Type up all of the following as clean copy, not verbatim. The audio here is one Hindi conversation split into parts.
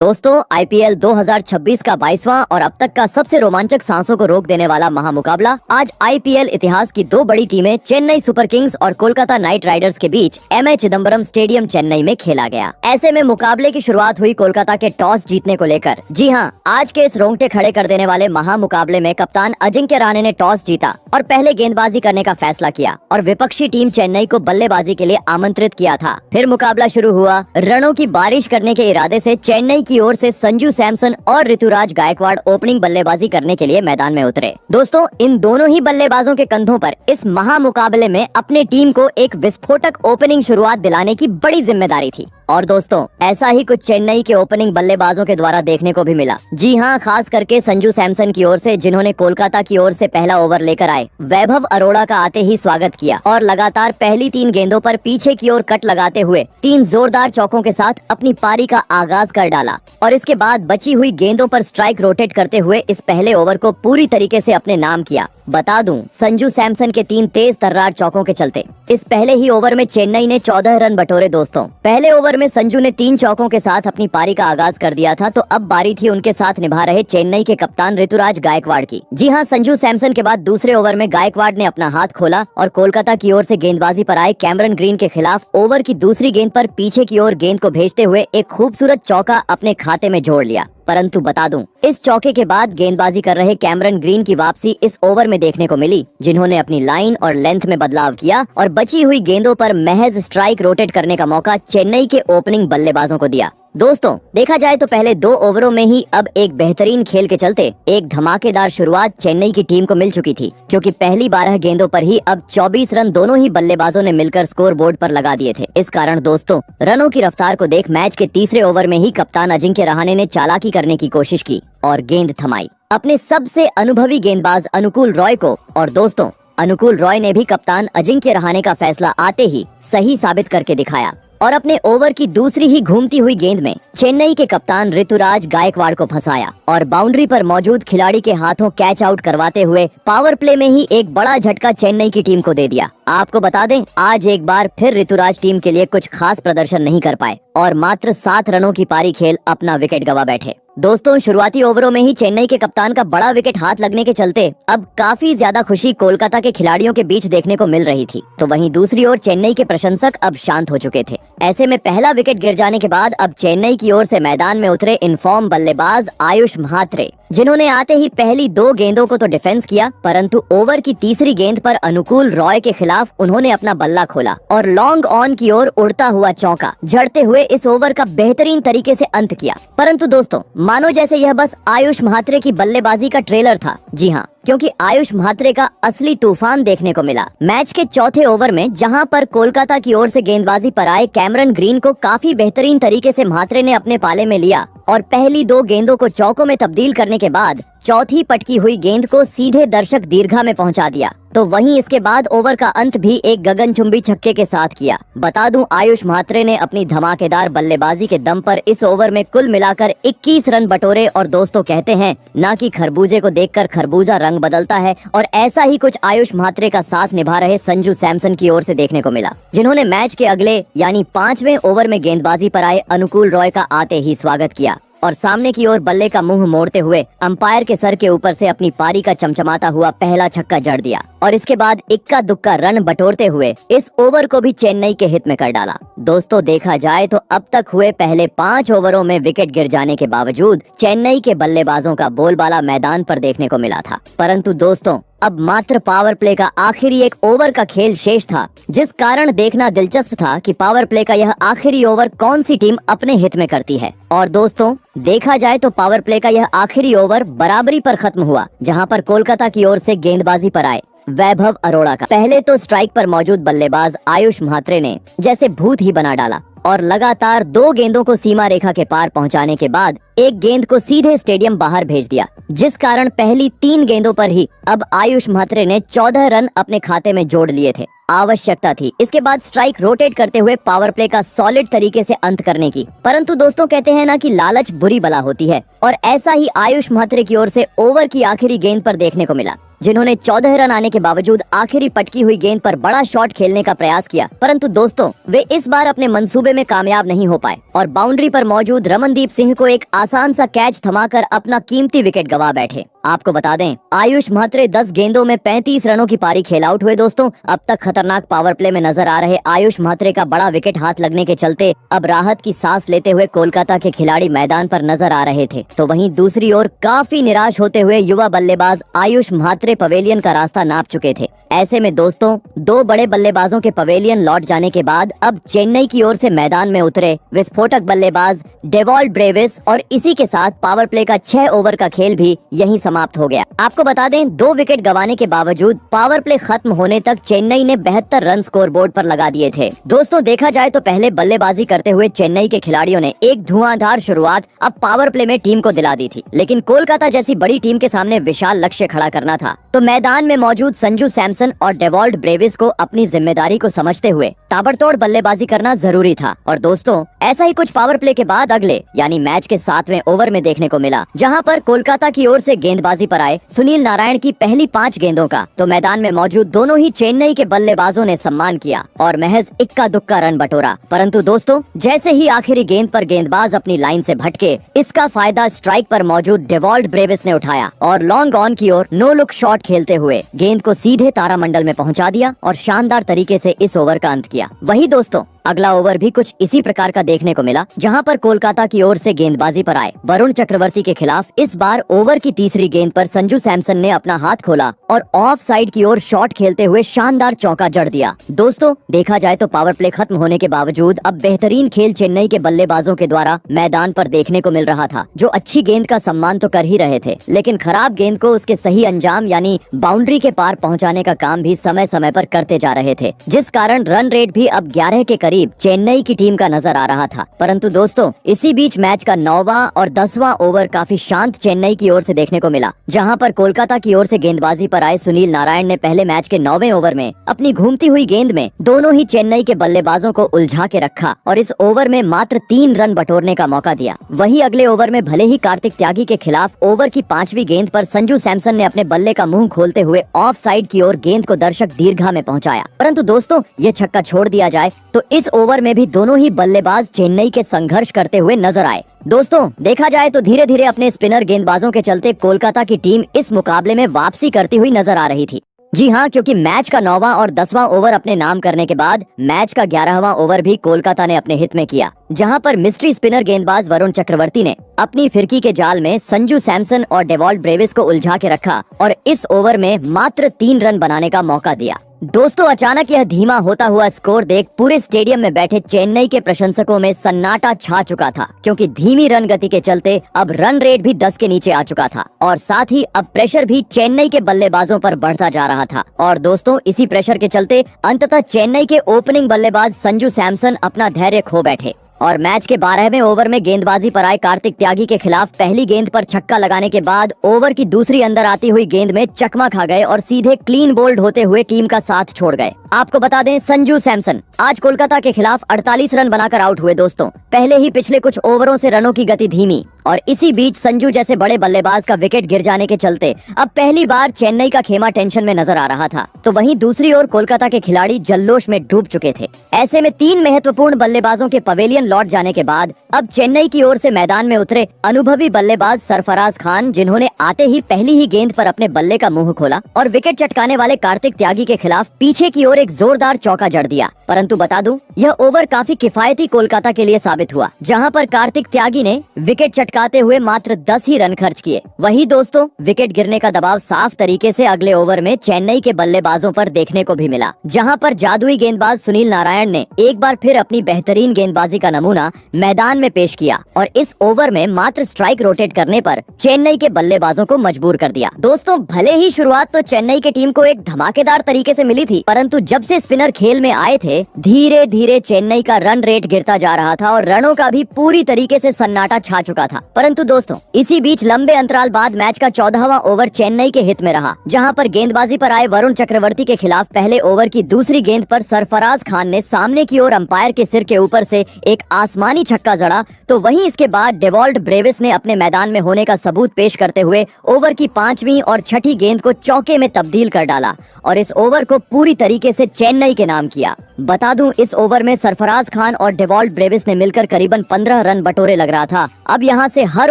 दोस्तों आईपीएल 2026 का 22वां और अब तक का सबसे रोमांचक सांसों को रोक देने वाला महामुकाबला आज आईपीएल इतिहास की दो बड़ी टीमें चेन्नई सुपर किंग्स और कोलकाता नाइट राइडर्स के बीच एमए चिदम्बरम स्टेडियम चेन्नई में खेला गया। ऐसे में मुकाबले की शुरुआत हुई कोलकाता के टॉस जीतने को लेकर। जी हां, आज के इस रोंगटे खड़े कर देने वाले महामुकाबले में कप्तान अजिंक्य रहाणे ने टॉस जीता और पहले गेंदबाजी करने का फैसला किया और विपक्षी टीम चेन्नई को बल्लेबाजी के लिए आमंत्रित किया था। फिर मुकाबला शुरू हुआ। रनों की बारिश करने के इरादे से चेन्नई की ओर से संजू सैमसन और ऋतुराज गायकवाड़ ओपनिंग बल्लेबाजी करने के लिए मैदान में उतरे। दोस्तों, इन दोनों ही बल्लेबाजों के कंधों पर इस महामुकाबले में अपने टीम को एक विस्फोटक ओपनिंग शुरुआत दिलाने की बड़ी जिम्मेदारी थी। और दोस्तों, ऐसा ही कुछ चेन्नई के ओपनिंग बल्लेबाजों के द्वारा देखने को भी मिला। जी हां, खास करके संजू सैमसन की ओर से, जिन्होंने कोलकाता की ओर से पहला ओवर लेकर आए वैभव अरोड़ा का आते ही स्वागत किया और लगातार पहली 3 गेंदों पर पीछे की ओर कट लगाते हुए 3 जोरदार चौकों के साथ अपनी पारी का आगाज कर डाला और इसके बाद बची हुई गेंदों पर स्ट्राइक रोटेट करते हुए इस पहले ओवर को पूरी तरीके से अपने नाम किया। बता दूं, संजू सैमसन के 3 तेज तर्रार चौकों के चलते इस पहले ही ओवर में चेन्नई ने 14 रन बटोरे। दोस्तों, पहले ओवर में संजू ने 3 चौकों के साथ अपनी पारी का आगाज कर दिया था, तो अब बारी थी उनके साथ निभा रहे चेन्नई के कप्तान ऋतुराज गायकवाड़ की। जी हां, संजू सैमसन के बाद दूसरे ओवर में गायकवाड़ ने अपना हाथ खोला और कोलकाता की ओर से गेंदबाजी पर आए कैमरन ग्रीन के खिलाफ ओवर की दूसरी गेंद पर पीछे की ओर गेंद को भेजते हुए एक खूबसूरत चौका अपने खाते में जोड़ लिया। परंतु बता दूं, इस चौके के बाद गेंदबाजी कर रहे कैमरन ग्रीन की वापसी इस ओवर में देखने को मिली, जिन्होंने अपनी लाइन और लेंथ में बदलाव किया और बची हुई गेंदों पर महज स्ट्राइक रोटेट करने का मौका चेन्नई के ओपनिंग बल्लेबाजों को दिया। दोस्तों, देखा जाए तो पहले 2 ओवरों में ही अब एक बेहतरीन खेल के चलते एक धमाकेदार शुरुआत चेन्नई की टीम को मिल चुकी थी, क्योंकि पहली 12 गेंदों पर ही अब 24 रन दोनों ही बल्लेबाजों ने मिलकर स्कोर बोर्ड पर लगा दिए थे। इस कारण दोस्तों, रनों की रफ्तार को देख मैच के तीसरे ओवर में ही कप्तान अजिंक्य रहाणे ने चालाकी करने की कोशिश की और गेंद थमाई अपने सबसे अनुभवी गेंदबाज अनुकूल रॉय को। और दोस्तों, अनुकूल रॉय ने भी कप्तान अजिंक्य रहाणे का फैसला आते ही सही साबित करके दिखाया और अपने ओवर की दूसरी ही घूमती हुई गेंद में चेन्नई के कप्तान ऋतुराज गायकवाड़ को फंसाया और बाउंड्री पर मौजूद खिलाड़ी के हाथों कैच आउट करवाते हुए पावर प्ले में ही एक बड़ा झटका चेन्नई की टीम को दे दिया। आपको बता दें, आज एक बार फिर ऋतुराज टीम के लिए कुछ खास प्रदर्शन नहीं कर पाए और मात्र 7 रनों की पारी खेल अपना विकेट गंवा बैठे। दोस्तों, शुरुआती ओवरों में ही चेन्नई के कप्तान का बड़ा विकेट हाथ लगने के चलते अब काफी ज्यादा खुशी कोलकाता के खिलाड़ियों के बीच देखने को मिल रही थी, तो वहीं दूसरी ओर चेन्नई के प्रशंसक अब शांत हो चुके थे। ऐसे में पहला विकेट गिर जाने के बाद अब चेन्नई की ओर से मैदान में उतरे इनफॉर्म बल्लेबाज आयुष म्हात्रे, जिन्होंने आते ही पहली 2 गेंदों को तो डिफेंस किया, परंतु ओवर की तीसरी गेंद पर अनुकूल रॉय के खिलाफ उन्होंने अपना बल्ला खोला और लॉन्ग ऑन की ओर उड़ता हुआ चौका जड़ते हुए इस ओवर का बेहतरीन तरीके से अंत किया। परंतु दोस्तों, मानो जैसे यह बस आयुष म्हात्रे की बल्लेबाजी का ट्रेलर था। जी हाँ, क्योंकि आयुष म्हात्रे का असली तूफान देखने को मिला। मैच के चौथे ओवर में जहां पर कोलकाता की ओर से गेंदबाजी पर आए कैमरन ग्रीन को काफी बेहतरीन तरीके से म्हात्रे ने अपने पाले में लिया और पहली 2 गेंदों को चौकों में तब्दील करने के बाद चौथी पटकी हुई गेंद को सीधे दर्शक दीर्घा में पहुंचा दिया, तो वहीं इसके बाद ओवर का अंत भी एक गगनचुंबी छक्के के साथ किया। बता दूं, आयुष म्हात्रे ने अपनी धमाकेदार बल्लेबाजी के दम पर इस ओवर में कुल मिलाकर 21 रन बटोरे और दोस्तों, कहते हैं ना कि खरबूजे को देखकर खरबूजा रंग बदलता है, और ऐसा ही कुछ आयुष म्हात्रे का साथ निभा रहे संजू सैमसन की ओर से देखने को मिला, जिन्होंने मैच के अगले यानी 5वें ओवर में गेंदबाजी पर आए अनुकूल रॉय का आते ही स्वागत किया और सामने की ओर बल्ले का मुंह मोड़ते हुए अंपायर के सर के ऊपर से अपनी पारी का चमचमाता हुआ पहला छक्का जड़ दिया और इसके बाद इक्का दुक्का रन बटोरते हुए इस ओवर को भी चेन्नई के हित में कर डाला। दोस्तों, देखा जाए तो अब तक हुए पहले 5 ओवरों में विकेट गिर जाने के बावजूद चेन्नई के बल्लेबाजों का बोलबाला मैदान पर देखने को मिला था, परंतु दोस्तों, अब मात्र पावर प्ले का आखिरी एक ओवर का खेल शेष था, जिस कारण देखना दिलचस्प था कि पावर प्ले का यह आखिरी ओवर कौन सी टीम अपने हित में करती है। और दोस्तों, देखा जाए तो पावर प्ले का यह आखिरी ओवर बराबरी पर खत्म हुआ, जहां पर कोलकाता की ओर से गेंदबाजी पर आए वैभव अरोड़ा का पहले तो स्ट्राइक पर मौजूद बल्लेबाज आयुष म्हात्रे ने जैसे भूत ही बना डाला और लगातार 2 गेंदों को सीमा रेखा के पार पहुंचाने के बाद एक गेंद को सीधे स्टेडियम बाहर भेज दिया, जिस कारण पहली 3 गेंदों पर ही अब आयुष म्हात्रे ने 14 रन अपने खाते में जोड़ लिए थे। आवश्यकता थी इसके बाद स्ट्राइक रोटेट करते हुए पावर प्ले का सॉलिड तरीके से अंत करने की, परंतु दोस्तों, कहते हैं ना कि लालच बुरी बला होती है और ऐसा ही आयुष म्हात्रे की ओर से ओवर की आखिरी गेंद पर देखने को मिला, जिन्होंने 14 रन आने के बावजूद आखिरी पटकी हुई गेंद पर बड़ा शॉट खेलने का प्रयास किया, परंतु दोस्तों वे इस बार अपने मंसूबे में कामयाब नहीं हो पाए और बाउंड्री पर मौजूद रमनदीप सिंह को एक आसान सा कैच थमाकर अपना कीमती विकेट गंवा बैठे। आपको बता दें, आयुष म्हात्रे 10 गेंदों में 35 रनों की पारी खेल आउट हुए। दोस्तों अब तक खतरनाक पावर प्ले में नजर आ रहे आयुष म्हात्रे का बड़ा विकेट हाथ लगने के चलते अब राहत की सांस लेते हुए कोलकाता के खिलाड़ी मैदान पर नजर आ रहे थे, तो वहीं दूसरी ओर काफी निराश होते हुए युवा बल्लेबाज आयुष म्हात्रे पवेलियन का रास्ता नाप चुके थे। ऐसे में दोस्तों दो बड़े बल्लेबाजों के पवेलियन लौट जाने के बाद अब चेन्नई की ओर से मैदान में उतरे विस्फोटक बल्लेबाज डेवॉल्ट ब्रेविस और इसी के साथ पावर प्ले का 6 ओवर का खेल भी यहीं समाप्त हो गया। आपको बता दें, 2 विकेट गंवाने के बावजूद पावर प्ले खत्म होने तक चेन्नई ने 72 रन स्कोर बोर्ड पर लगा दिए थे। दोस्तों देखा जाए तो पहले बल्लेबाजी करते हुए चेन्नई के खिलाड़ियों ने एक धुआंधार शुरुआत अब पावर प्ले में टीम को दिला दी थी, लेकिन कोलकाता जैसी बड़ी टीम के सामने विशाल लक्ष्य खड़ा करना था, तो मैदान में मौजूद संजू सैमसन और डेवॉल्ट ब्रेविस को अपनी जिम्मेदारी को समझते हुए ताबड़तोड़ बल्लेबाजी करना जरूरी था। और दोस्तों ऐसा ही कुछ पावर प्ले के बाद अगले यानी मैच के 7वें ओवर में देखने को मिला, जहां पर कोलकाता की ओर से गेंदबाजी पर आए सुनील नारायण की पहली 5 गेंदों का तो मैदान में मौजूद दोनों ही चेन्नई के बल्लेबाजों ने सम्मान किया और महज इक्का दुक्का रन बटोरा। परंतु दोस्तों जैसे ही आखिरी गेंद पर गेंदबाज अपनी लाइन से भटके, इसका फायदा स्ट्राइक पर मौजूद डेवॉल्ट ब्रेविस ने उठाया और लॉन्ग ऑन की ओर नो लुक शॉट खेलते हुए गेंद को सीधे तारामंडल में पहुंचा दिया और शानदार तरीके से इस ओवर का अंत किया। वही दोस्तों अगला ओवर भी कुछ इसी प्रकार का देखने को मिला, जहां पर कोलकाता की ओर से गेंदबाजी पर आए वरुण चक्रवर्ती के खिलाफ इस बार ओवर की तीसरी गेंद पर संजू सैमसन ने अपना हाथ खोला और ऑफ साइड की ओर शॉट खेलते हुए शानदार चौका जड़ दिया। दोस्तों देखा जाए तो पावर प्ले खत्म होने के बावजूद अब बेहतरीन खेल चेन्नई के बल्लेबाजों के द्वारा मैदान पर देखने को मिल रहा था, जो अच्छी गेंद का सम्मान तो कर ही रहे थे, लेकिन खराब गेंद को उसके सही अंजाम यानी बाउंड्री के पार पहुँचाने का काम भी समय समय पर करते जा रहे थे, जिस कारण रन रेट भी अब 11 के चेन्नई की टीम का नजर आ रहा था। परंतु दोस्तों इसी बीच मैच का 9वां और 10वां ओवर काफी शांत चेन्नई की ओर से देखने को मिला, जहां पर कोलकाता की ओर से गेंदबाजी पर आए सुनील नारायण ने पहले मैच के 9वें ओवर में अपनी घूमती हुई गेंद में दोनों ही चेन्नई के बल्लेबाजों को उलझा के रखा और इस ओवर में मात्र 3 रन बटोरने का मौका दिया। वही अगले ओवर में भले ही कार्तिक त्यागी के खिलाफ ओवर की 5वीं गेंद पर संजू सैमसन ने अपने बल्ले का मुंह खोलते हुए ऑफ साइड की ओर गेंद को दर्शक दीर्घा में पहुंचाया, परंतु दोस्तों ये छक्का छोड़ दिया जाए तो इस ओवर में भी दोनों ही बल्लेबाज चेन्नई के संघर्ष करते हुए नजर आए। दोस्तों देखा जाए तो धीरे धीरे अपने स्पिनर गेंदबाजों के चलते कोलकाता की टीम इस मुकाबले में वापसी करती हुई नजर आ रही थी। जी हाँ, क्योंकि मैच का 9वां और 10वां ओवर अपने नाम करने के बाद मैच का 11वां ओवर भी कोलकाता ने अपने हित में किया, जहां पर मिस्ट्री स्पिनर गेंदबाज वरुण चक्रवर्ती ने अपनी फिरकी के जाल में संजू सैमसन और डेवॉल्ट ब्रेविस को उलझा के रखा और इस ओवर में मात्र 3 रन बनाने का मौका दिया। दोस्तों अचानक यह धीमा होता हुआ स्कोर देख पूरे स्टेडियम में बैठे चेन्नई के प्रशंसकों में सन्नाटा छा चुका था, क्योंकि धीमी रन गति के चलते अब रन रेट भी 10 के नीचे आ चुका था और साथ ही अब प्रेशर भी चेन्नई के बल्लेबाजों पर बढ़ता जा रहा था। और दोस्तों इसी प्रेशर के चलते अंततः चेन्नई के ओपनिंग बल्लेबाज संजू सैमसन अपना धैर्य खो बैठे और मैच के 12वें ओवर में गेंदबाजी पर आए कार्तिक त्यागी के खिलाफ पहली गेंद पर छक्का लगाने के बाद ओवर की दूसरी अंदर आती हुई गेंद में चकमा खा गए और सीधे क्लीन बोल्ड होते हुए टीम का साथ छोड़ गए। आपको बता दें, संजू सैमसन आज कोलकाता के खिलाफ 48 रन बनाकर आउट हुए। दोस्तों पहले ही पिछले कुछ ओवरों से रनों की गति धीमी और इसी बीच संजू जैसे बड़े बल्लेबाज का विकेट गिर जाने के चलते अब पहली बार चेन्नई का खेमा टेंशन में नजर आ रहा था, तो वहीं दूसरी ओर कोलकाता के खिलाड़ी जल्लोश में डूब चुके थे। ऐसे में 3 महत्वपूर्ण बल्लेबाजों के पवेलियन लौट जाने के बाद अब चेन्नई की ओर से मैदान में उतरे अनुभवी बल्लेबाज सरफराज खान, जिन्होंने आते ही पहली ही गेंद पर अपने बल्ले का मुंह खोला और विकेट चटकाने वाले कार्तिक त्यागी के खिलाफ पीछे की ओर एक जोरदार चौका जड़ दिया। परंतु बता दूं, यह ओवर काफी किफायती कोलकाता के लिए साबित हुआ, जहां पर कार्तिक त्यागी ने विकेट चटकाते हुए मात्र 10 ही रन खर्च किए। वही दोस्तों विकेट गिरने का दबाव साफ तरीके से अगले ओवर में चेन्नई के बल्लेबाजों पर देखने को भी मिला, जहां पर जादुई गेंदबाज सुनील नारायण ने एक बार फिर अपनी बेहतरीन गेंदबाजी का नमूना मैदान में पेश किया और इस ओवर में मात्र स्ट्राइक रोटेट करने पर चेन्नई के बल्लेबाजों को मजबूर कर दिया। दोस्तों भले ही शुरुआत तो चेन्नई की टीम को एक धमाकेदार तरीके से मिली थी, परंतु जब से स्पिनर खेल में आए थे धीरे धीरे चेन्नई का रन रेट गिरता जा रहा था और रनों का भी पूरी तरीके से सन्नाटा छा चुका था। परंतु दोस्तों इसी बीच लंबे अंतराल बाद मैच का 14वां ओवर चेन्नई के हित में रहा, जहां पर गेंदबाजी पर आए वरुण चक्रवर्ती के खिलाफ पहले ओवर की दूसरी गेंद पर सरफराज खान ने सामने की ओर अंपायर के सिर के ऊपर से एक आसमानी छक्का जड़ा पड़ा, तो वहीं इसके बाद डेवॉल्ट ब्रेविस ने अपने मैदान में होने का सबूत पेश करते हुए ओवर की 5वीं और 6ठी गेंद को चौके में तब्दील कर डाला और इस ओवर को पूरी तरीके से चेन्नई के नाम किया। बता दूं, इस ओवर में सरफराज खान और डेवॉल्ट ब्रेविस ने मिलकर करीबन 15 रन बटोरे लग रहा था। अब यहाँ से हर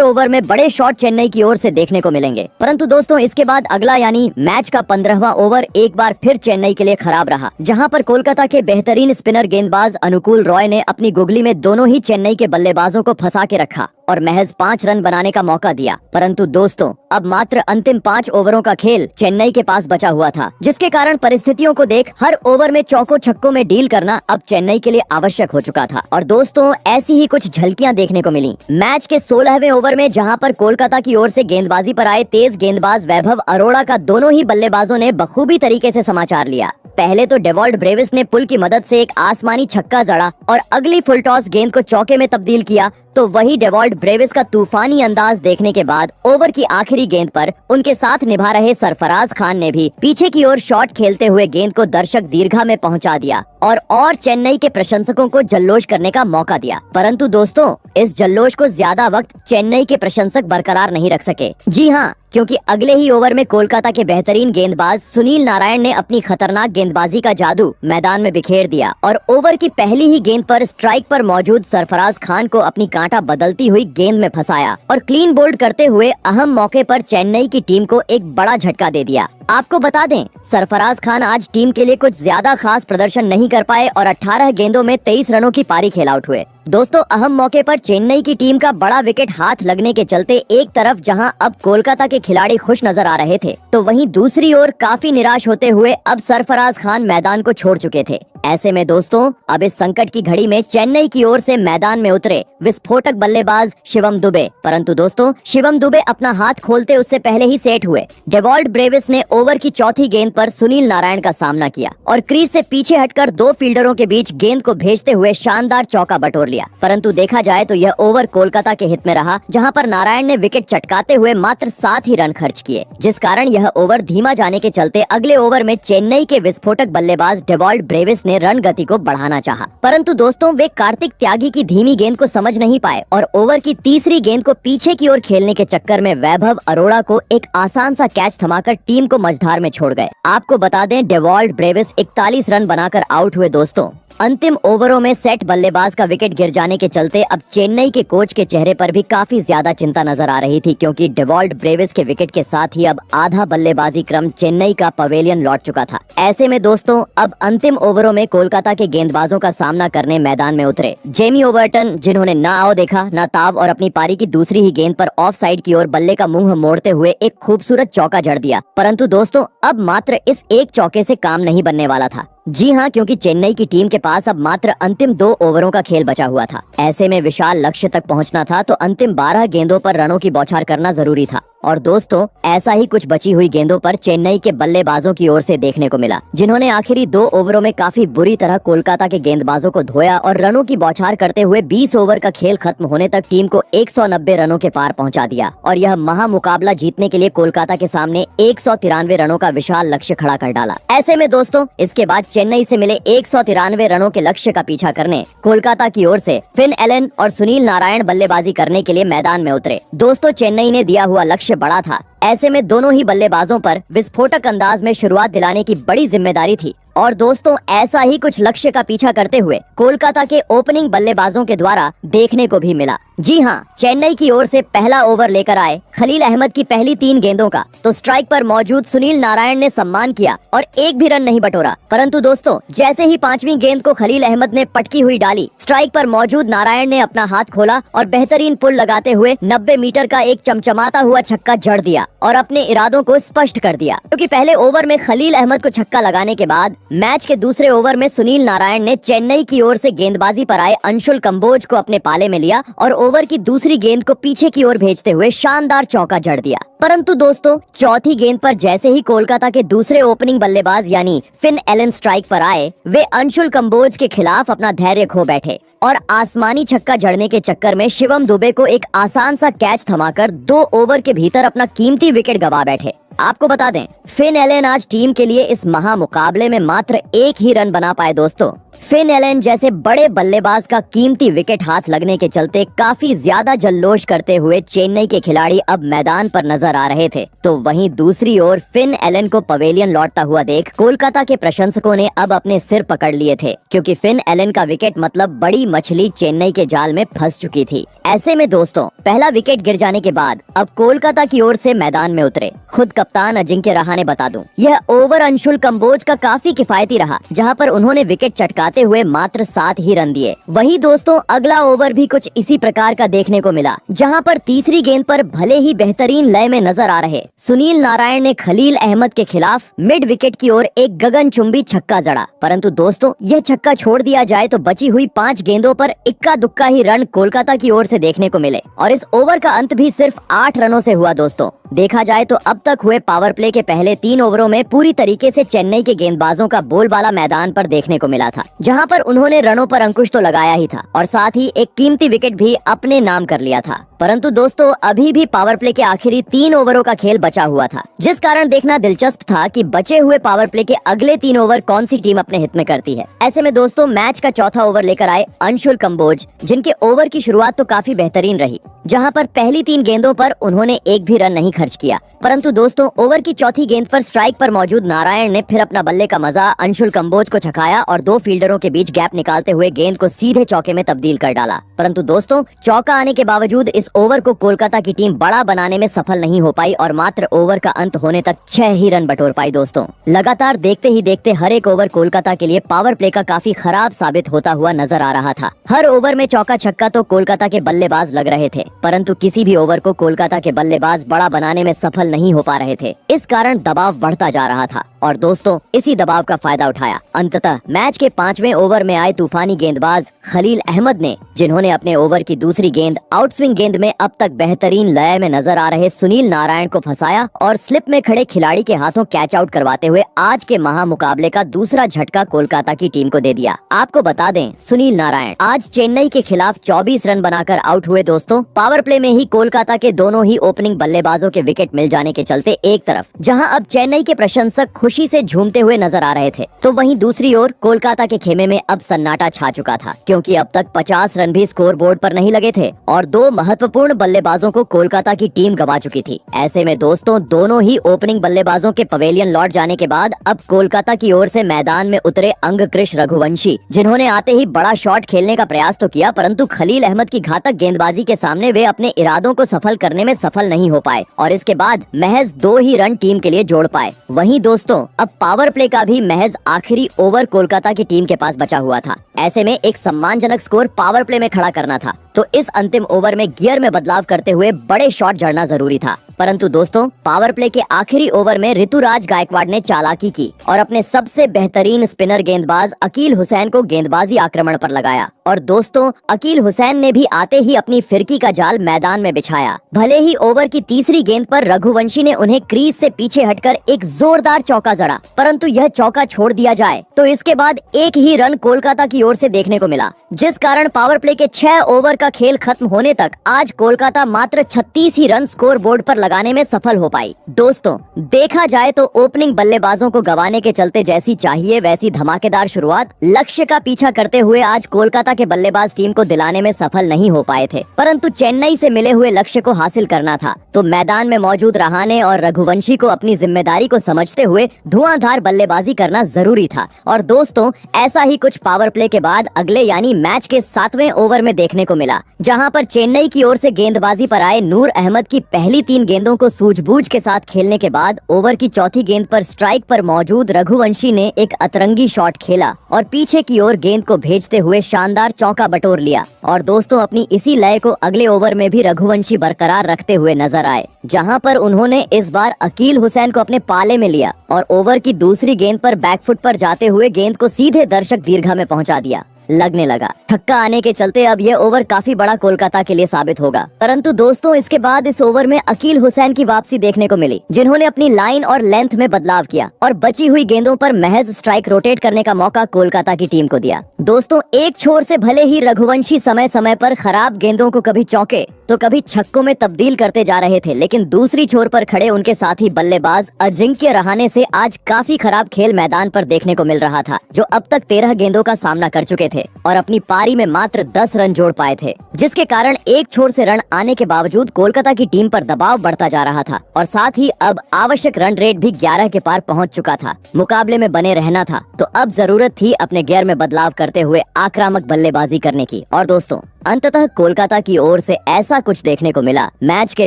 ओवर में बड़े शॉट चेन्नई की ओर से देखने को मिलेंगे। परंतु दोस्तों, इसके बाद अगला यानी मैच का 15वां ओवर एक बार फिर चेन्नई के लिए खराब रहा, जहाँ पर कोलकाता के बेहतरीन स्पिनर गेंदबाज अनुकूल रॉय ने अपनी गुगली में दोनों ही चेन्नई के बल्लेबाजों को फंसा के रखा और महज 5 रन बनाने का मौका दिया। परंतु दोस्तों, अब मात्र अंतिम 5 ओवरों का खेल चेन्नई के पास बचा हुआ था, जिसके कारण परिस्थितियों को देख हर ओवर में चौको छक्कों में डील करना अब चेन्नई के लिए आवश्यक हो चुका था। और दोस्तों, ऐसी ही कुछ झलकियां देखने को मिली मैच के 16वें ओवर में, जहां पर कोलकाता की ओर से गेंदबाजी पर आए तेज गेंदबाज वैभव अरोड़ा का दोनों ही बल्लेबाजों ने बखूबी तरीके से समाचार लिया। पहले तो डेवॉल्ट ब्रेविस ने पुल की मदद से एक आसमानी छक्का जड़ा और अगली फुल टॉस गेंद को चौके में तब्दील किया, तो वही डेवॉल्ट ब्रेविस का तूफानी अंदाज देखने के बाद ओवर की आखिरी गेंद पर उनके साथ निभा रहे सरफराज खान ने भी पीछे की ओर शॉट खेलते हुए गेंद को दर्शक दीर्घा में पहुंचा दिया और चेन्नई के प्रशंसकों को जल्लोश करने का मौका दिया। परंतु दोस्तों, इस जल्लोश को ज्यादा वक्त चेन्नई के प्रशंसक बरकरार नहीं रख सके। जी हाँ, क्योंकि अगले ही ओवर में कोलकाता के बेहतरीन गेंदबाज सुनील नारायण ने अपनी खतरनाक गेंदबाजी का जादू मैदान में बिखेर दिया और ओवर की पहली ही गेंद पर स्ट्राइक पर मौजूद सरफराज खान को अपनी कांटा बदलती हुई गेंद में फंसाया और क्लीन बोल्ड करते हुए अहम मौके पर चेन्नई की टीम को एक बड़ा झटका दे दिया। आपको बता दें, सरफराज खान आज टीम के लिए कुछ ज्यादा खास प्रदर्शन नहीं कर पाए और 18 गेंदों में 23 रनों की पारी खेल आउट हुए। दोस्तों, अहम मौके पर चेन्नई की टीम का बड़ा विकेट हाथ लगने के चलते एक तरफ जहां अब कोलकाता के खिलाड़ी खुश नजर आ रहे थे, तो वहीं दूसरी ओर काफी निराश होते हुए अब सरफराज खान मैदान को छोड़ चुके थे। ऐसे में दोस्तों, अब इस संकट की घड़ी में चेन्नई की ओर से मैदान में उतरे विस्फोटक बल्लेबाज शिवम दुबे। परंतु दोस्तों, शिवम दुबे अपना हाथ खोलते उससे पहले ही सेट हुए। डेवॉल्ट ब्रेविस ने ओवर की चौथी गेंद पर सुनील नारायण का सामना किया और क्रीज से पीछे हटकर 2 फील्डरों के बीच गेंद को भेजते हुए शानदार चौका बटोर लिया। परंतु देखा जाए तो यह ओवर कोलकाता के हित में रहा, जहां पर नारायण ने विकेट चटकाते हुए मात्र 7 ही रन खर्च किए, जिस कारण यह ओवर धीमा जाने के चलते अगले ओवर में चेन्नई के विस्फोटक बल्लेबाज डेवॉल्ट ब्रेविस ने रन गति को बढ़ाना चाहा। परंतु दोस्तों, वे कार्तिक त्यागी की धीमी गेंद को समझ नहीं पाए और ओवर की तीसरी गेंद को पीछे की ओर खेलने के चक्कर में वैभव अरोड़ा को एक आसान सा कैच थमाकर टीम को मझधार में छोड़ गए। आपको बता दें, डेवॉल्ट ब्रेविस 41 रन बनाकर आउट हुए। दोस्तों, अंतिम ओवरों में सेट बल्लेबाज का विकेट गिर जाने के चलते अब चेन्नई के कोच के चेहरे पर भी काफी ज्यादा चिंता नजर आ रही थी, क्योंकि डेवॉल्ट ब्रेविस के विकेट के साथ ही अब आधा बल्लेबाजी क्रम चेन्नई का पवेलियन लौट चुका था। ऐसे में दोस्तों, अब अंतिम ओवरों में कोलकाता के गेंदबाजों का सामना करने मैदान में उतरे जेमी ओवर्टन, जिन्होंने ना आओ देखा ना ताव और अपनी पारी की दूसरी ही गेंद पर ऑफ साइड की ओर बल्ले का मुंह मोड़ते हुए एक खूबसूरत चौका जड़ दिया। परंतु दोस्तों, अब मात्र इस एक चौके से काम नहीं बनने वाला था। जी हाँ, क्योंकि चेन्नई की टीम के पास अब मात्र अंतिम 2 ओवरों का खेल बचा हुआ था। ऐसे में विशाल लक्ष्य तक पहुंचना था, तो अंतिम 12 गेंदों पर रनों की बौछार करना जरूरी था। और दोस्तों, ऐसा ही कुछ बची हुई गेंदों पर चेन्नई के बल्लेबाजों की ओर से देखने को मिला, जिन्होंने आखिरी 2 ओवरों में काफी बुरी तरह कोलकाता के गेंदबाजों को धोया और रनों की बौछार करते हुए 20 ओवर का खेल खत्म होने तक टीम को 190 रनों के पार पहुंचा दिया और यह महामुकाबला जीतने के लिए कोलकाता के सामने 193 रनों का विशाल लक्ष्य खड़ा कर डाला। ऐसे में दोस्तों, इसके बाद चेन्नई से मिले 193 रनों के लक्ष्य का पीछा करने कोलकाता की ओर से फिन एलन और सुनील नारायण बल्लेबाजी करने के लिए मैदान में उतरे। दोस्तों, चेन्नई ने दिया हुआ लक्ष्य बड़ा था। ऐसे में दोनों ही बल्लेबाजों पर विस्फोटक अंदाज में शुरुआत दिलाने की बड़ी जिम्मेदारी थी। और दोस्तों, ऐसा ही कुछ लक्ष्य का पीछा करते हुए कोलकाता के ओपनिंग बल्लेबाजों के द्वारा देखने को भी मिला। जी हाँ, चेन्नई की ओर से पहला ओवर लेकर आए खलील अहमद की पहली 3 गेंदों का तो स्ट्राइक पर मौजूद सुनील नारायण ने सम्मान किया और एक भी रन नहीं बटोरा। परंतु दोस्तों, जैसे ही 5वीं गेंद को खलील अहमद ने पटकी हुई डाली, स्ट्राइक पर मौजूद नारायण ने अपना हाथ खोला और बेहतरीन पुल लगाते हुए 90 मीटर का एक चमचमाता हुआ छक्का जड़ दिया और अपने इरादों को स्पष्ट कर दिया। क्योंकि पहले ओवर में खलील अहमद को छक्का लगाने के बाद मैच के दूसरे ओवर में सुनील नारायण ने चेन्नई की ओर से गेंदबाजी पर आए अंशुल कंबोज को अपने पाले में लिया और ओवर की दूसरी गेंद को पीछे की ओर भेजते हुए शानदार चौका जड़ दिया। परंतु दोस्तों, चौथी गेंद पर जैसे ही कोलकाता के दूसरे ओपनिंग बल्लेबाज यानी फिन एलन स्ट्राइक पर आए, वे अंशुल कंबोज के खिलाफ अपना धैर्य खो बैठे और आसमानी छक्का जड़ने के चक्कर में शिवम दुबे को एक आसान सा कैच थमाकर 2 ओवर के भीतर अपना कीमती विकेट गवा बैठे। आपको बता दें, फिन एलन आज टीम के लिए इस महामुकाबले में मात्र एक ही रन बना पाए दोस्तों। फिन एलन जैसे बड़े बल्लेबाज का कीमती विकेट हाथ लगने के चलते काफी ज्यादा जल्लोष करते हुए चेन्नई के खिलाड़ी अब मैदान पर नजर आ रहे थे। तो वहीं दूसरी ओर फिन एलन को पवेलियन लौटता हुआ देख कोलकाता के प्रशंसकों ने अब अपने सिर पकड़ लिए थे, क्योंकि फिन एलन का विकेट मतलब बड़ी मछली चेन्नई के जाल में फंस चुकी थी। ऐसे में दोस्तों, पहला विकेट गिर जाने के बाद अब कोलकाता की ओर से मैदान में उतरे खुद कप्तान अजिंक्य रहाणे। बता दूं, यह ओवर अंशुल कंबोज का काफी किफायती रहा, जहां पर उन्होंने विकेट चटकाते हुए मात्र 7 ही रन दिए। वही दोस्तों, अगला ओवर भी कुछ इसी प्रकार का देखने को मिला, जहां पर तीसरी गेंद पर भले ही बेहतरीन लय में नजर आ रहे सुनील नारायण ने खलील अहमद के खिलाफ मिड विकेट की ओर एक गगनचुंबी छक्का जड़ा। परंतु दोस्तों, यह छक्का छोड़ दिया जाए तो बची हुई 5 गेंदों पर इक्का दुक्का ही रन कोलकाता की ओर से देखने को मिले और इस ओवर का अंत भी सिर्फ 8 रनों से हुआ दोस्तों। देखा जाए तो अब तक हुए पावर प्ले के पहले 3 ओवरों में पूरी तरीके से चेन्नई के गेंदबाजों का बोलबाला मैदान पर देखने को मिला था, जहां पर उन्होंने रनों पर अंकुश तो लगाया ही था और साथ ही एक कीमती विकेट भी अपने नाम कर लिया था। परंतु दोस्तों, अभी भी पावर प्ले के आखिरी 3 ओवरों का खेल बचा हुआ था, जिस कारण देखना दिलचस्प था कि बचे हुए पावर प्ले के अगले 3 ओवर कौन सी टीम अपने हित में करती है। ऐसे में दोस्तों, मैच का चौथा ओवर लेकर आए अंशुल कंबोज, जिनके ओवर की शुरुआत तो काफी बेहतरीन रही, जहां पर पहली 3 गेंदों पर उन्होंने एक भी रन नहीं खर्च किया। परंतु दोस्तों, ओवर की चौथी गेंद पर स्ट्राइक पर मौजूद नारायण ने फिर अपना बल्ले का मजा अंशुल कंबोज को छकाया और 2 फील्डरों के बीच गैप निकालते हुए गेंद को सीधे चौके में तब्दील कर डाला। परंतु दोस्तों, चौका आने के बावजूद इस ओवर को कोलकाता की टीम बड़ा बनाने में सफल नहीं हो पाई और मात्र ओवर का अंत होने तक 6 ही रन बटोर पाई दोस्तों। लगातार देखते ही देखते हर एक ओवर कोलकाता के लिए पावर प्ले का काफी खराब साबित होता हुआ नजर आ रहा था। हर ओवर में चौका छक्का तो कोलकाता के बल्लेबाज लग रहे थे, परंतु किसी भी ओवर को कोलकाता के बल्लेबाज बड़ा बनाने में सफल नहीं हो पा रहे थे। इस कारण दबाव बढ़ता जा रहा था और दोस्तों, इसी दबाव का फायदा उठाया अंततः मैच के 5वें ओवर में आए तूफानी गेंदबाज खलील अहमद ने, जिन्होंने अपने ओवर की दूसरी गेंद आउटस्विंग गेंद में अब तक बेहतरीन लय में नजर आ रहे सुनील नारायण को फंसाया और स्लिप में खड़े खिलाड़ी के हाथों कैच आउट करवाते हुए आज के महामुकाबले का दूसरा झटका कोलकाता की टीम को दे दिया। आपको बता दें, सुनील नारायण आज चेन्नई के खिलाफ 24 रन बनाकर आउट हुए दोस्तों। पावर प्ले में ही कोलकाता के दोनों ही ओपनिंग बल्लेबाजों के विकेट मिल जाने के चलते एक तरफ जहां अब चेन्नई के प्रशंसक खुशी से झूमते हुए नजर आ रहे थे, तो वहीं दूसरी ओर कोलकाता के खेमे में अब सन्नाटा छा चुका था, क्योंकि अब तक 50 रन भी स्कोर बोर्ड पर नहीं लगे थे और 2 महत्वपूर्ण बल्लेबाजों को कोलकाता की टीम गवा चुकी थी। ऐसे में दोस्तों, दोनों ही ओपनिंग बल्लेबाजों के पवेलियन लौट जाने के बाद अब कोलकाता की ओर से मैदान में उतरे अंगकृष रघुवंशी, जिन्होंने आते ही बड़ा शॉट खेलने का प्रयास तो किया, परंतु खलील अहमद की घातक गेंदबाजी के सामने वे अपने इरादों को सफल करने में सफल नहीं हो पाए और इसके बाद महज 2 ही रन टीम के लिए जोड़ पाए। वहीं दोस्तों, अब पावर प्ले का भी महज आखिरी ओवर कोलकाता की टीम के पास बचा हुआ था। ऐसे में एक सम्मानजनक स्कोर पावर प्ले में खड़ा करना था, तो इस अंतिम ओवर में गियर में बदलाव करते हुए बड़े शॉट जड़ना जरूरी था। परंतु दोस्तों, पावर प्ले के आखिरी ओवर में ऋतुराज गायकवाड़ ने चालाकी की और अपने सबसे बेहतरीन स्पिनर गेंदबाज अकील हुसैन को गेंदबाजी आक्रमण पर लगाया और दोस्तों, अकील हुसैन ने भी आते ही अपनी फिरकी का जाल मैदान में बिछाया। भले ही ओवर की तीसरी गेंद पर रघुवंशी ने उन्हें क्रीज से पीछे हटकर एक जोरदार चौका जड़ा, परंतु यह चौका छोड़ दिया जाए तो इसके बाद एक ही रन कोलकाता की ओर से देखने को मिला, जिस कारण पावर प्ले के 6 ओवर का खेल खत्म होने तक आज कोलकाता मात्र 36 ही रन स्कोर बोर्ड पर लगाने में सफल हो पाई। दोस्तों, देखा जाए तो ओपनिंग बल्लेबाजों को गंवाने के चलते जैसी चाहिए वैसी धमाकेदार शुरुआत लक्ष्य का पीछा करते हुए आज कोलकाता के बल्लेबाज टीम को दिलाने में सफल नहीं हो पाए थे, परंतु चेन्नई से मिले हुए लक्ष्य को हासिल करना था तो मैदान में मौजूद रहाणे और रघुवंशी को अपनी जिम्मेदारी को समझते हुए धुआंधार बल्लेबाजी करना जरूरी था। और दोस्तों, ऐसा ही कुछ पावर प्ले के बाद अगले यानी मैच के 7वें ओवर में देखने को मिला, जहां पर चेन्नई की ओर से गेंदबाजी पर आए नूर अहमद की पहली 3 गेंदों को सूझबूझ के साथ खेलने के बाद ओवर की चौथी गेंद पर स्ट्राइक पर मौजूद रघुवंशी ने एक अतरंगी शॉट खेला और पीछे की ओर गेंद को भेजते हुए शानदार चौका बटोर लिया। और दोस्तों, अपनी इसी लय को अगले ओवर में भी रघुवंशी बरकरार रखते हुए नजर आए, जहां पर उन्होंने इस बार अकील हुसैन को अपने पाले में लिया और ओवर की दूसरी गेंद पर बैकफुट पर जाते हुए गेंद को सीधे दर्शक दीर्घा में पहुंचा दिया। लगने लगा। छक्का आने के चलते अब ये ओवर काफी बड़ा कोलकाता के लिए साबित होगा। परंतु दोस्तों इसके बाद इस ओवर में अकील हुसैन की वापसी देखने को मिली, जिन्होंने अपनी लाइन और लेंथ में बदलाव किया और बची हुई गेंदों पर महज स्ट्राइक रोटेट करने का मौका कोलकाता की टीम को दिया। दोस्तों एक छोर से भले ही रघुवंशी समय समय पर खराब गेंदों को कभी चौके तो कभी छक्कों में तब्दील करते जा रहे थे, लेकिन दूसरी छोर पर खड़े उनके साथी बल्लेबाज अजिंक्य रहाणे से आज काफी खराब खेल मैदान पर देखने को मिल रहा था, जो अब तक 13 गेंदों का सामना कर चुके थे और अपनी पारी में मात्र 10 रन जोड़ पाए थे, जिसके कारण एक छोर से रन आने के बावजूद कोलकाता की टीम पर दबाव बढ़ता जा रहा था और साथ ही अब आवश्यक रन रेट भी 11 के पार पहुंच चुका था। मुकाबले में बने रहना था तो अब जरूरत थी अपने गियर में बदलाव करते हुए आक्रामक बल्लेबाजी करने की। और दोस्तों अंततः कोलकाता की ओर से ऐसा कुछ देखने को मिला मैच के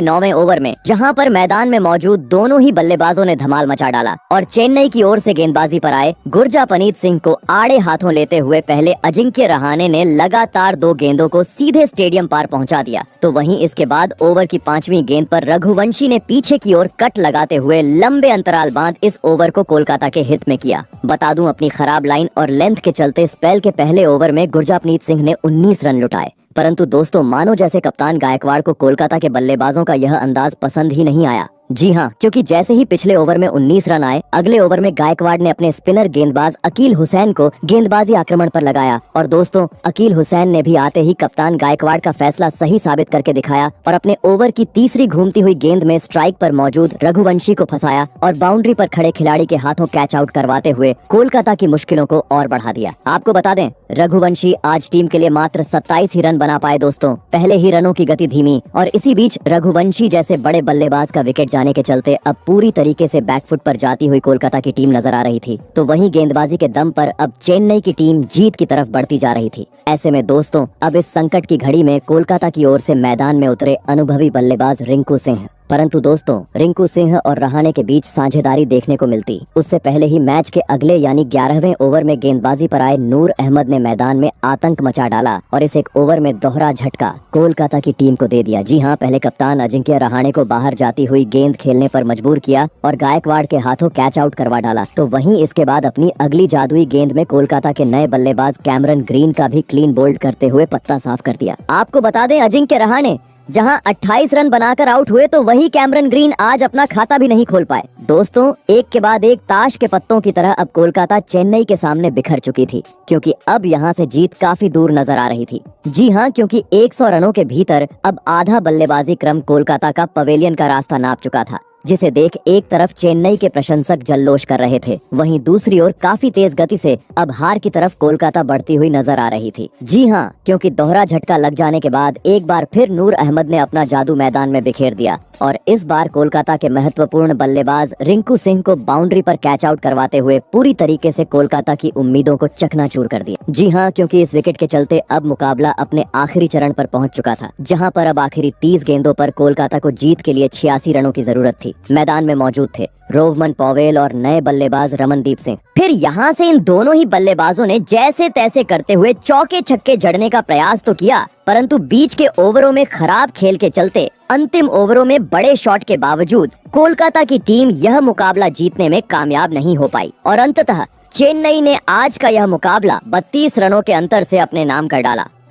9वें ओवर में, जहां पर मैदान में मौजूद दोनों ही बल्लेबाजों ने धमाल मचा डाला और चेन्नई की ओर से गेंदबाजी पर आए गुरजापनीत सिंह को आड़े हाथों लेते हुए पहले अजिंक्य रहाणे ने लगातार 2 गेंदों को सीधे स्टेडियम पार पहुंचा दिया, तो वहीं इसके बाद ओवर की 5वीं गेंद पर रघुवंशी ने पीछे की ओर कट लगाते हुए लंबे अंतराल बांध इस ओवर को कोलकाता के हित में किया। बता दूं अपनी खराब लाइन और लेंथ के चलते स्पेल के पहले ओवर में गुरजापनीत सिंह ने 19 रन लुटाए, परंतु दोस्तों मानो जैसे कप्तान गायकवाड़ को कोलकाता के बल्लेबाजों का यह अंदाज पसंद ही नहीं आया। जी हाँ, क्योंकि जैसे ही पिछले ओवर में 19 रन आए, अगले ओवर में गायकवाड़ ने अपने स्पिनर गेंदबाज अकील हुसैन को गेंदबाजी आक्रमण पर लगाया और दोस्तों अकील हुसैन ने भी आते ही कप्तान गायकवाड़ का फैसला सही साबित करके दिखाया और अपने ओवर की तीसरी घूमती हुई गेंद में स्ट्राइक पर मौजूद रघुवंशी को फंसाया और बाउंड्री पर खड़े खिलाड़ी के हाथों कैच आउट करवाते हुए कोलकाता की मुश्किलों को और बढ़ा दिया। आपको बता दें रघुवंशी आज टीम के लिए मात्र 27 ही रन बना पाए दोस्तों, पहले ही रनों की गति धीमी और इसी बीच रघुवंशी जैसे बड़े बल्लेबाज का विकेट जाने के चलते अब पूरी तरीके से बैकफुट पर जाती हुई कोलकाता की टीम नजर आ रही थी, तो वहीं गेंदबाजी के दम पर अब चेन्नई की टीम जीत की तरफ बढ़ती जा रही थी। ऐसे में दोस्तों अब इस संकट की घड़ी में कोलकाता की ओर से मैदान में उतरे अनुभवी बल्लेबाज रिंकू सिंह, परंतु दोस्तों रिंकू सिंह और रहाणे के बीच साझेदारी देखने को मिलती। उससे पहले ही मैच के अगले यानी 11वें ओवर में गेंदबाजी पर आए नूर अहमद ने मैदान में आतंक मचा डाला और इस एक ओवर में दोहरा झटका कोलकाता की टीम को दे दिया। जी हां, पहले कप्तान अजिंक्य रहाणे को बाहर जाती हुई गेंद खेलने पर मजबूर किया और गायकवाड़ के हाथों कैच आउट करवा डाला, तो वहीं इसके बाद अपनी अगली जादुई गेंद में कोलकाता के नए बल्लेबाज कैमरन ग्रीन का भी क्लीन बोल्ड करते हुए पत्ता साफ कर दिया। आपको बता दें अजिंक्य रहाणे जहां 28 रन बनाकर आउट हुए, तो वही कैमरन ग्रीन आज अपना खाता भी नहीं खोल पाए। दोस्तों एक के बाद एक ताश के पत्तों की तरह अब कोलकाता चेन्नई के सामने बिखर चुकी थी, क्योंकि अब यहां से जीत काफी दूर नजर आ रही थी। जी हां, क्योंकि 100 रनों के भीतर अब आधा बल्लेबाजी क्रम कोलकाता का पवेलियन का रास्ता नाप चुका था, जिसे देख एक तरफ चेन्नई के प्रशंसक जल्लोष कर रहे थे, वहीं दूसरी ओर काफी तेज गति से अब हार की तरफ कोलकाता बढ़ती हुई नजर आ रही थी। जी हां, क्योंकि दोहरा झटका लग जाने के बाद एक बार फिर नूर अहमद ने अपना जादू मैदान में बिखेर दिया और इस बार कोलकाता के महत्वपूर्ण बल्लेबाज रिंकू सिंह को बाउंड्री पर कैच आउट करवाते हुए पूरी तरीके से कोलकाता की उम्मीदों को चकनाचूर कर दिया। जी हां, क्योंकि इस विकेट के चलते अब मुकाबला अपने आखिरी चरण पर पहुंच चुका था, जहां पर अब आखिरी 30 गेंदों पर कोलकाता को जीत के लिए 86 रनों की जरूरत थी। मैदान में मौजूद थे रोवमन पॉवेल और नए बल्लेबाज रमनदीप सिंह। फिर यहाँ से इन दोनों ही बल्लेबाजों ने जैसे तैसे करते हुए चौके छक्के जड़ने का प्रयास तो किया, परंतु बीच के ओवरों में खराब खेल के चलते अंतिम ओवरों में बड़े शॉट के बावजूद कोलकाता की टीम यह मुकाबला जीतने में कामयाब नहीं हो पाई और अंततः चेन्नई ने आज का यह मुकाबला 32 रनों के अंतर से अपने नाम कर डाला।